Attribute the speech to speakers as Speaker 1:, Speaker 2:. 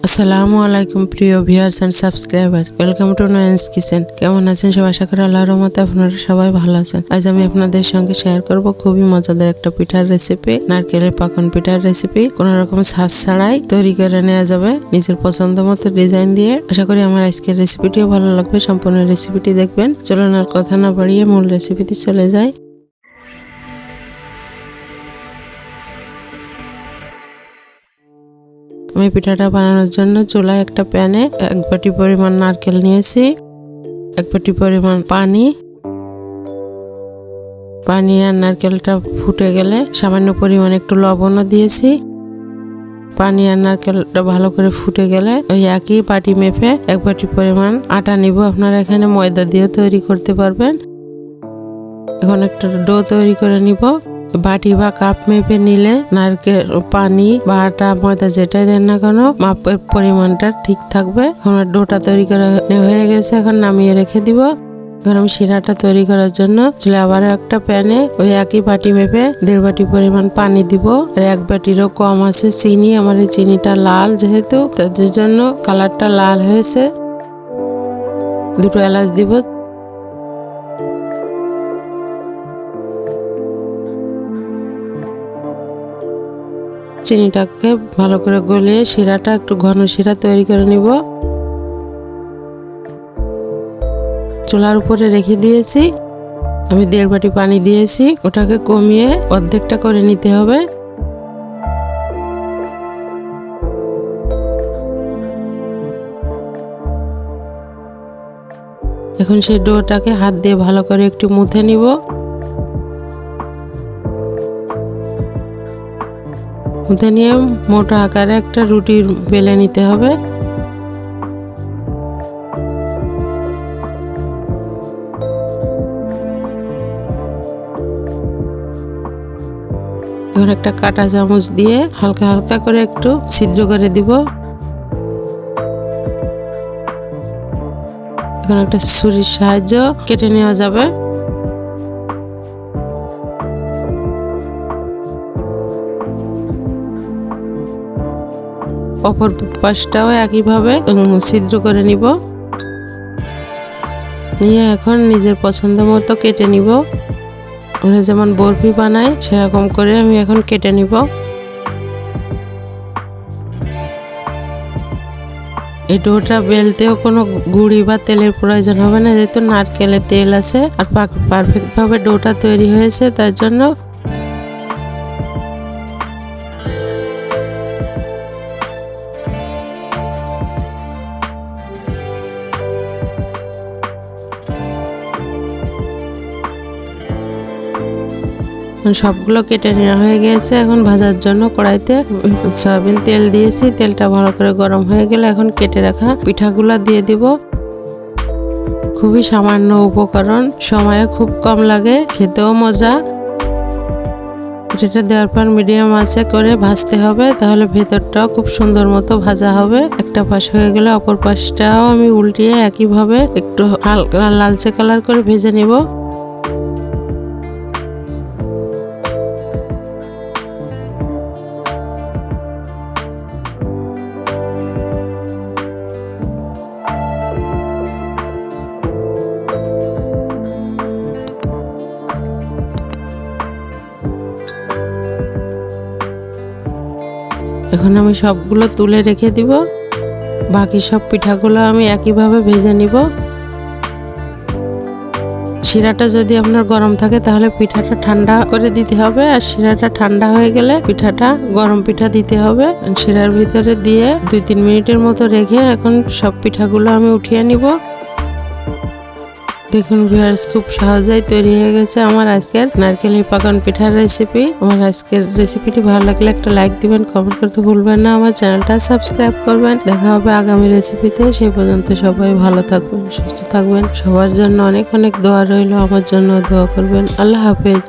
Speaker 1: আসসালামু আলাইকুম প্রিয় viewers and subscribers, welcome to Nayan's kitchen. কেমন আছেন সবাই? আশা করি আল্লাহর রহমতে আপনারা সবাই ভালো আছেন। আজ আমি আপনাদের সঙ্গে শেয়ার করব খুবই মজাদার একটা পিঠার রেসিপি, নারকেলের পাকন পিঠার রেসিপি। কোনো রকম ছাঁচ ছাড়াই তৈরি করে নেওয়া যাবে নিজের পছন্দ মতো ডিজাইন দিয়ে। আশা করি আমার আজকের রেসিপিটিও ভালো লাগবে, সম্পূর্ণ রেসিপিটি দেখবেন। চলুন আর কথা না বাড়িয়ে মূল রেসিপিতে চলে যাই। আমি পিঠাটা বানানোর জন্য চুলায় একটা প্যানে 1 বাটি পরিমাণ নারকেল নিয়েছি, 1 বাটি পরিমাণ পানি আর নারকেলটা ফুটে গেলে সামান্য পরিমাণ একটু লবণও দিয়েছি। পানি আর নারকেলটা ভালো করে ফুটে গেলে ওই একই বাটি মেপে 1 বাটি পরিমাণ আটা নিব। আপনারা এখানে ময়দা দিয়ে তৈরি করতে পারবেন। এখন একটা ডো তৈরি করে নিব। বাটি বা কাপ মেপে নিলে নারকেল, পানি বা আটা, ময়দা যেটাই দেন না কেন মাপের পরিমাণটা ঠিক থাকবে। এখন ডোটা তৈরি করা হয়ে গেছে, এখন নামিয়ে রেখে দিব। এখন আমি শিরাটা তৈরি করার জন্য চলে আবার একটা প্যানে ওই একই বাটি মেপে 1.5 বাটি পরিমাণ পানি দিব। আর 1 বাটিরও কম আছে চিনি। আমার এই চিনিটা লাল যেহেতু, তাদের জন্য কালারটা লাল হয়েছে। 2টো এলাচ দিব। চিনিটাকে ভালো করে গলিয়ে শিরাটা একটু ঘন শিরা তৈরি করে নিব। চুলার উপরে রেখে দিয়েছি। আমি 1.5 বাটি পানি দিয়েছি, ওটাকে কমিয়ে অর্ধেকটা করে নিতে হবে। এখন সেই ডোটাকে হাত দিয়ে ভালো করে একটু মুথে নিব। মুথে নিয়ে মোটা আকারে একটা রুটি বেলে নিতে হবে। এখন একটা কাঁটা চামচ দিয়ে হালকা হালকা করে একটু ছিদ্র করে দিব। এখন একটা ছুরির সাহায্য কেটে নেওয়া যাবে। অপর পাশটাও একইভাবে ছিদ্র করে নিব। নিয়ে এখন নিজের পছন্দ মতো কেটে নিব। আমরা যেমন বরফি বানাই সেরকম করে আমি এখন কেটে নিব। এই ডোটা বেলতেও কোনো গুঁড়ি বা তেলের প্রয়োজন হবে না, যেহেতু নারকেলের তেল আছে আর পারফেক্ট ভাবে ডোটা তৈরি হয়েছে, তার জন্য সবগুলো কেটে নেওয়া হয়ে গেছে। এখন ভাজার জন্য কড়াইতে সয়াবিন তেল দিয়েছি। তেলটা ভালো করে গরম হয়ে গেলে এখন কেটে রাখা পিঠাগুলো দিয়ে দিব। খুবই সামান্য উপকরণ, সময়ে খুব কম লাগে, খেতেও মজা। পিঠাটা দেওয়ার পর মিডিয়াম আঁচে করে ভাজতে হবে, তাহলে ভেতরটাও খুব সুন্দর মতো ভাজা হবে। একটা পাশ হয়ে গেলে অপর পাশটাও আমি উল্টিয়ে একইভাবে একটু হালকা লালচে কালার করে ভেজে নিব। এখন আমি সবগুলো তুলে রেখে দিব। বাকি সব পিঠাগুলো আমি একইভাবে ভেজে নিব। শিরাটা যদি আপনার গরম থাকে তাহলে পিঠাটা ঠান্ডা করে দিতে হবে, আর শিরাটা ঠান্ডা হয়ে গেলে পিঠাটা গরম পিঠা দিতে হবে। শিরার ভিতরে দিয়ে 2-3 মিনিটের মতো রেখে এখন সব পিঠাগুলো আমি উঠিয়ে নিব। দেখুন ভিউয়ার্স, খুব সহজেই তৈরি হয়ে গেছে আমার আজকের নারকেলি পাকন পিঠার রেসিপি। আমার আজকের রেসিপিটি ভালো লাগলে একটা লাইক দিবেন, কমেন্ট করতে ভুলবেন না, আমার চ্যানেলটা সাবস্ক্রাইব করবেন। দেখা হবে আগামী রেসিপিতে। সেই পর্যন্ত সবাই ভালো থাকবেন, সুস্থ থাকবেন। সবার জন্য অনেক অনেক দোয়া রইল, আমার জন্য দোয়া করবেন। আল্লাহ হাফেজ।